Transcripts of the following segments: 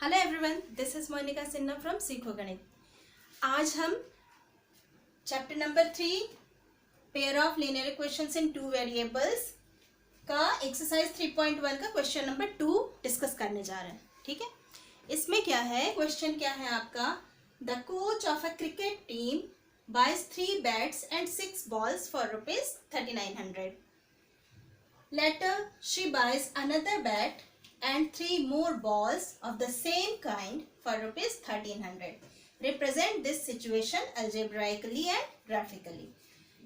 Hello everyone, this is Monica Sinha from Seekho Ganit. आज हम chapter number 3 pair of linear equations in two variables का exercise 3.1 का question number 2 discuss करने जा रहे हैं। ठीक है, इसमें क्या है, क्वेश्चन क्या है आपका, the coach of a cricket team buys 3 bats and 6 balls for rupees 3900. Later she buys another bat and 3 more balls of the same kind for rupees 1300. Represent this situation algebraically and graphically.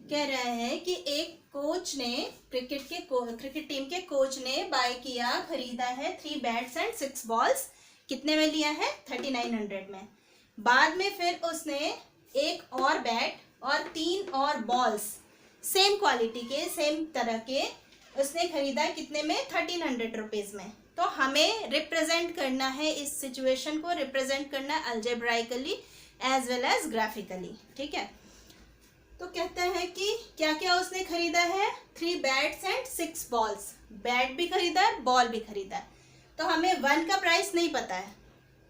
कह रहा है कि एक coach ने cricket team के coach ने bye किया, खरीदा है 3 बैट्स एंड 6 बॉल्स। कितने में लिया है? 3900 में। बाद में फिर उसने एक और बैट और 3 और बॉल्स सेम क्वालिटी के, सेम तरह के उसने खरीदा। कितने में? 1300 रुपीज में। तो हमें रिप्रेजेंट करना है, इस सिचुएशन को रिप्रेजेंट करना अल्जेब्राइकली एज वेल एज ग्राफिकली। ठीक है, तो कहता है कि क्या क्या उसने खरीदा है, 3 बैट्स एंड 6 बॉल्स। बैट भी खरीदा है, बॉल भी खरीदा है। तो हमें 1 का प्राइस नहीं पता है,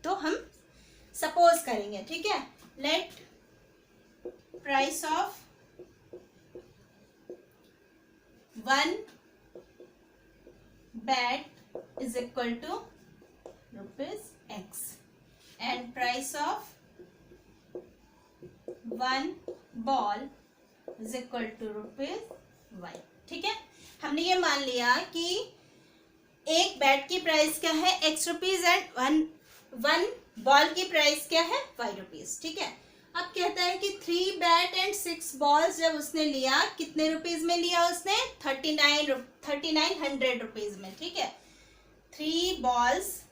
तो हम सपोज करेंगे। ठीक है, late price of 1 bat is equal to rupees X and price of 1 ball is equal to rupees Y। ठीक है, हमने ये मान लिया कि एक बैट की प्राइस क्या है, X rupees and one ball की प्राइस क्या है, Y रुपीज। ठीक है, अब कहता है कि 3 बैट एंड 6 बॉल्स जब उसने लिया, कितने रुपीज में लिया उसने? 3900 रुपीज में। ठीक है, 3 बैट्स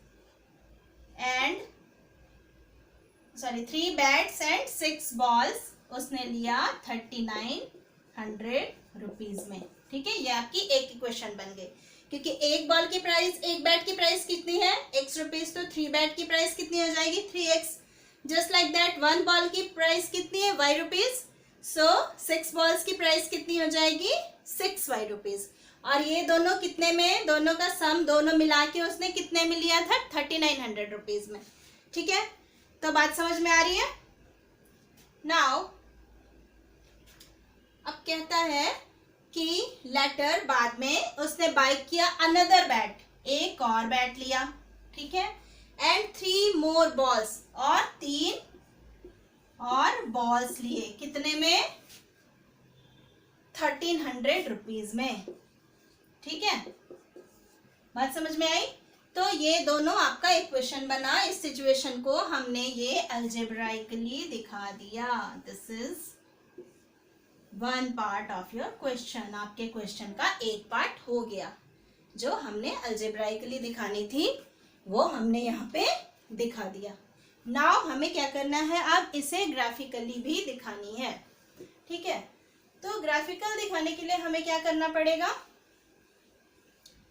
एंड 6 बॉल्स उसने लिया 3900 रुपीज में। ठीक है, ये आपकी एक इक्वेशन बन गई, क्योंकि एक बॉल की प्राइस, एक बैट की प्राइस कितनी है? X rupees. तो 3 बैट की प्राइस कितनी हो जाएगी? 3X। Just like that 1 ball की प्राइस कितनी है? Y rupees. सो 6 बॉल्स की प्राइस कितनी हो जाएगी? 6Y rupees. और ये दोनों कितने में? दोनों का सम, दोनों मिला के उसने कितने में लिया था? 3900 रुपीज में। ठीक है, तो बात समझ में आ रही है? नाउ अब कहता है कि लेटर बाद में उसने बाय किया अनदर बैट, एक और बैट लिया। ठीक है, एंड 3 मोर बॉल्स, और 3 और बॉल्स लिए। कितने में? 1300 रुपीज में। ठीक है, बात समझ में आई? तो ये दोनों आपका इक्वेशन बना। इस सिचुएशन को हमने ये अल्जेब्राइकली दिखा दिया। This is 1 part of your question. आपके क्वेश्चन का एक पार्ट हो गया। जो हमने अल्जेब्राइकली दिखानी थी वो हमने यहाँ पे दिखा दिया। नाउ हमें क्या करना है, अब इसे ग्राफिकली भी दिखानी है। ठीक है, तो ग्राफिकल दिखाने के लिए हमें क्या करना पड़ेगा,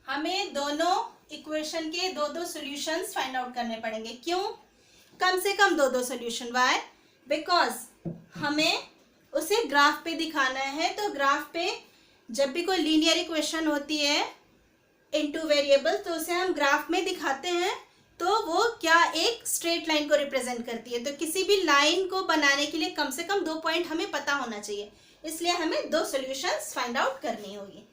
हमें दोनों इक्वेशन के 2-2 सॉल्यूशंस फाइंड आउट करने पड़ेंगे। क्यों? कम से कम 2-2 सॉल्यूशन। व्हाई? बिकॉज हमें उसे ग्राफ पे दिखाना है। तो ग्राफ पे जब भी कोई लीनियर इक्वेशन होती है इन टू वेरिएबल, तो उसे हम ग्राफ में दिखाते हैं। तो वो क्या, एक स्ट्रेट लाइन को रिप्रेजेंट करती है। तो किसी भी लाइन को बनाने के लिए कम से कम 2 पॉइंट हमें पता होना चाहिए। इसलिए हमें 2 सॉल्यूशंस फाइंड आउट करनी होगी।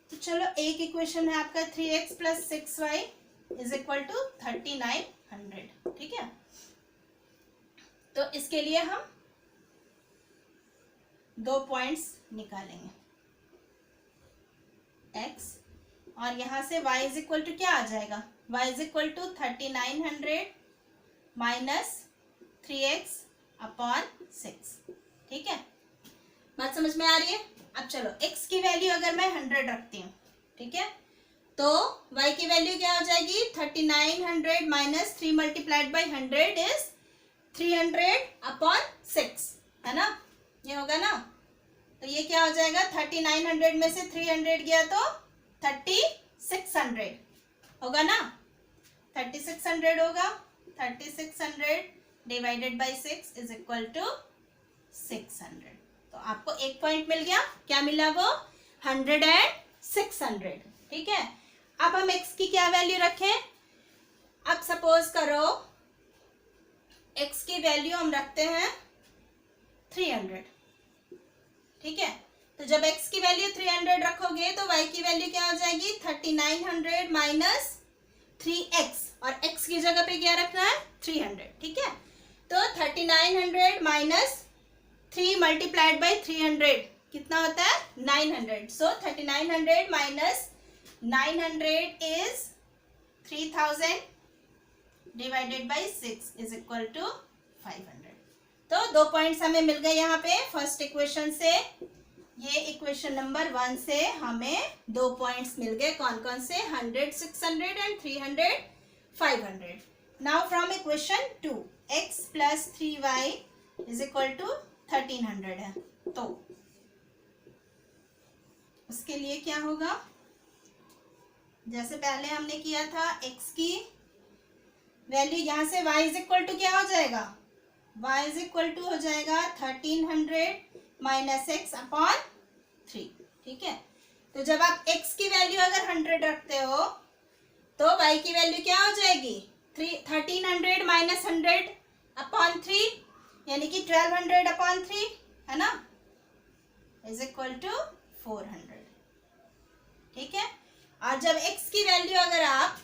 तो चलो, एक इक्वेशन है आपका 3x + 6y is equal to 3900। ठीक है, तो इसके लिए हम 2 पॉइंट्स निकालेंगे, x, और यहां से y इज इक्वल टू क्या आ जाएगा? y is equal to 3900 minus 3x/6। ठीक है, बात समझ में आ रही है? अब चलो, x की वैल्यू अगर मैं 100 रखती हूँ, ठीक है, तो y की वैल्यू क्या हो जाएगी? 3900 माइनस 3 मल्टीप्लाइड बाई 100 इज 300/6, है ना? ये होगा ना? तो ये क्या हो जाएगा? 3900 में से 300 गया तो 3600 होगा ना? 3600 होगा। 3600 divided by 6 is equal to 600। तो आपको एक पॉइंट मिल गया। क्या मिला वो? 100 एंड 600। ठीक है, अब हम x की क्या वैल्यू रखें? अब सपोज सपोज करो x की वैल्यू हम रखते हैं 300, ठीक है। तो जब x की वैल्यू 300 रखोगे तो y की वैल्यू क्या हो जाएगी 3900 माइनस 3x, और x की जगह पे क्या रखना है 300, ठीक है। तो 3900 माइनस 3 मल्टीप्लाइड बाई 300 कितना होता है 900। So 3900 minus 900 is 3000 divided by 6 is equal to 500। तो 2 पॉइंट्स हमें मिल गए यहाँ पे फर्स्ट इक्वेशन से। ये इक्वेशन नंबर 1 से हमें 2 पॉइंट्स मिल गए, कौन कौन से 100 600 and 300 500। Now from equation 2 x plus 3y is equal to 1300 है, तो उसके लिए क्या होगा, जैसे पहले हमने किया था x की वैल्यू यहाँ से y इज इक्वल टू क्या हो जाएगा, y इज इक्वल टू हो जाएगा 1300 माइनस एक्स अपॉन 3, ठीक है। तो जब आप x की वैल्यू अगर 100 रखते हो तो y की वैल्यू क्या हो जाएगी 1300 माइनस 100 अपॉन 3, यानी कि 1200 अपॉन 3 है ना, इज इक्वल टू 400, ठीक है। और जब x की वैल्यू अगर आप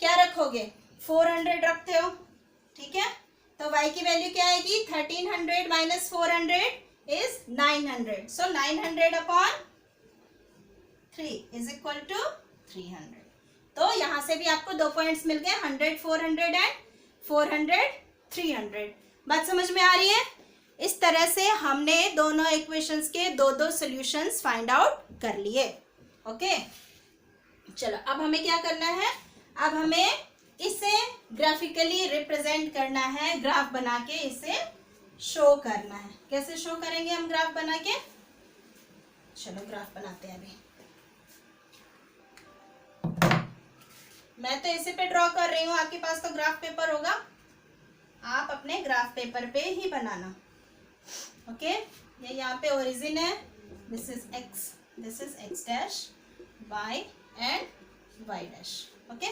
क्या रखोगे 400 रखते हो, ठीक है, तो y की वैल्यू क्या आएगी 1300 minus 400 is 900। So 900 upon 3 is equal to 300। तो यहां से भी आपको 2 पॉइंट्स मिल गए 100 400 एंड 400 300। बात समझ में आ रही है। इस तरह से हमने दोनों इक्वेशंस के दो सॉल्यूशंस फाइंड आउट कर लिए। ओके, चलो अब हमें क्या करना है, अब हमें इसे ग्राफिकली रिप्रेजेंट करना है, ग्राफ बना के इसे शो करना है। कैसे शो करेंगे हम ग्राफ बना के, चलो ग्राफ बनाते हैं। अभी मैं तो इसे पे ड्रॉ कर रही हूँ, आपके पास तो ग्राफ पेपर होगा, आप अपने ग्राफ पेपर पे ही बनाना। ओके, ये यहाँ पे ओरिजिन है, this is X dash, Y and Y dash. Okay,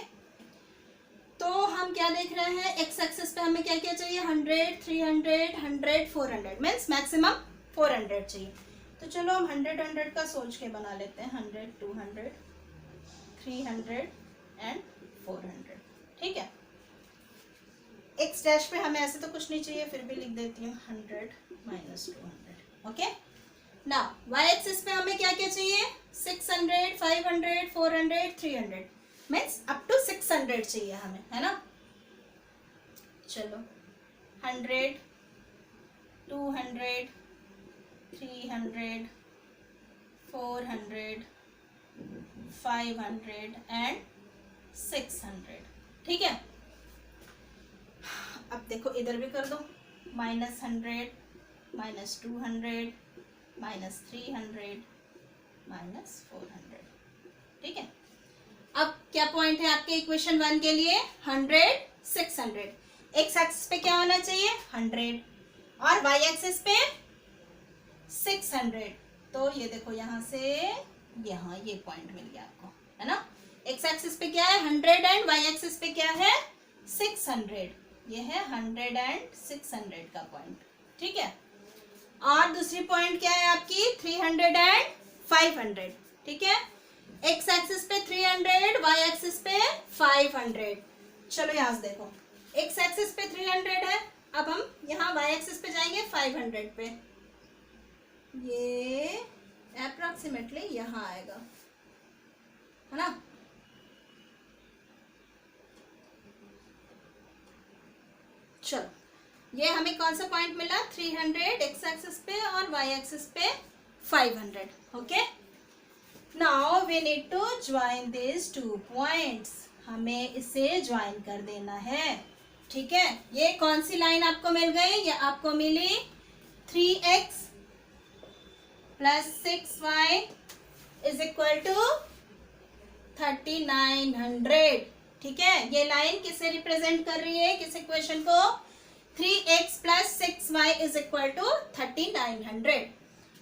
तो हम क्या देख रहे हैं, एक्स एक्सिस पे हमें क्या क्या चाहिए 100 300 100 400 मीन्स मैक्सिमम 400 चाहिए। तो चलो हम 100 का सोच के बना लेते हैं, 100 200 300 एंड 400, ठीक है। एक्स डैश पे हमें ऐसे तो कुछ नहीं चाहिए, फिर भी लिख देती हूँ 100 माइनस 200। ओके, ना वाई एक्सिस पे हमें क्या क्या चाहिए 600 500 400 300 मीन्स अप टू 600 चाहिए हमें, है ना। चलो 100 200 300 400 500 एंड 600, ठीक है। अब देखो इधर भी कर दो, माइनस 100 माइनस 200 माइनस 300 माइनस 400, ठीक है। अब क्या पॉइंट है आपके इक्वेशन 1 के लिए 100 600। एक्स एक्सिस पे क्या होना चाहिए 100 और वाई एक्सिस पे 600। तो ये देखो यहाँ से यहाँ ये पॉइंट मिल गया आपको, है ना। एक्स एक्सिस पे क्या है 100 एंड वाई एक्सिस पे क्या है 600। ये है 100 एंड 600 का पॉइंट, ठीक है। और दूसरी पॉइंट क्या है आपकी 300 एंड 500, ठीक है। एक्स एक्सिस पे 300 वाई एक्सिस पे 500। चलो यहाँ से देखो एक्स एक्सिस पे 300 है, अब हम यहाँ वाई एक्सिस पे जाएंगे 500 पे, ये अप्रोक्सीमेटली यहाँ आएगा, है ना। चलो ये हमें कौन सा पॉइंट मिला 300 एक्स एक्सिस पे और वाई एक्सिस पे 500। Okay, now we need to join this 2 points, हमें इसे ज्वाइन कर देना है, ठीक है। ये कौन सी लाइन आपको मिल गई, ये आपको मिली 3x plus 6y is equal to 3900, ठीक है। ये लाइन किसे रिप्रेजेंट कर रही है, किस इक्वेशन को 3x plus 6y is equal to 3900।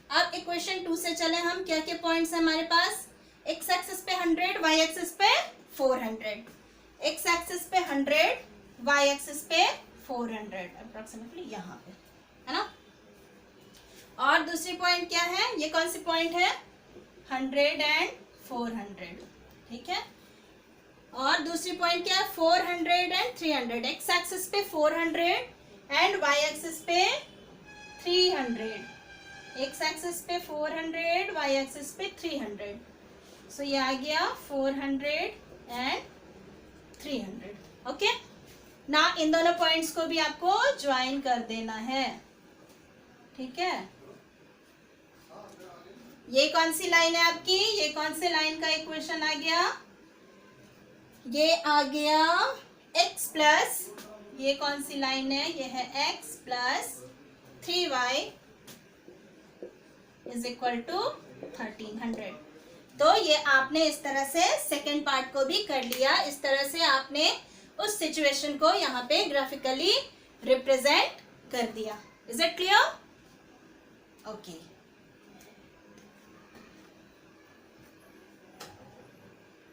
अब इक्वेशन 2 से चले हम, क्या क्या पॉइंट्स है हमारे पास, एक्स एक्सिस पे 100 वाई एक्सिस पे 400। एक्स एक्सिस पे 100, वाई एक्सिस पे 400 अप्रोक्सीमेटली यहाँ पे, है ना। और दूसरी पॉइंट क्या है, ये कौन सी पॉइंट है, 100 एंड 400, ठीक है। और दूसरी पॉइंट क्या है, 400 एंड 300, एक्स एक्सिस पे 400 एंड वाई एक्सिस पे 300, एक्स एक्सिस पे 400, वाई एक्सिस पे 300, सो ये आ गया 400 एंड 300, ओके ना। इन दोनों पॉइंट्स को भी आपको ज्वाइन कर देना है, ठीक है। ये कौन सी लाइन है आपकी, ये कौन से लाइन का इक्वेशन आ गया, ये आ गया x प्लस, ये कौन सी लाइन है, ये है x plus 3y is equal to 1300। तो ये आपने इस तरह से सेकेंड पार्ट को भी कर लिया, इस तरह से आपने उस सिचुएशन को यहाँ पे ग्राफिकली रिप्रेजेंट कर दिया। Is it clear? ओके।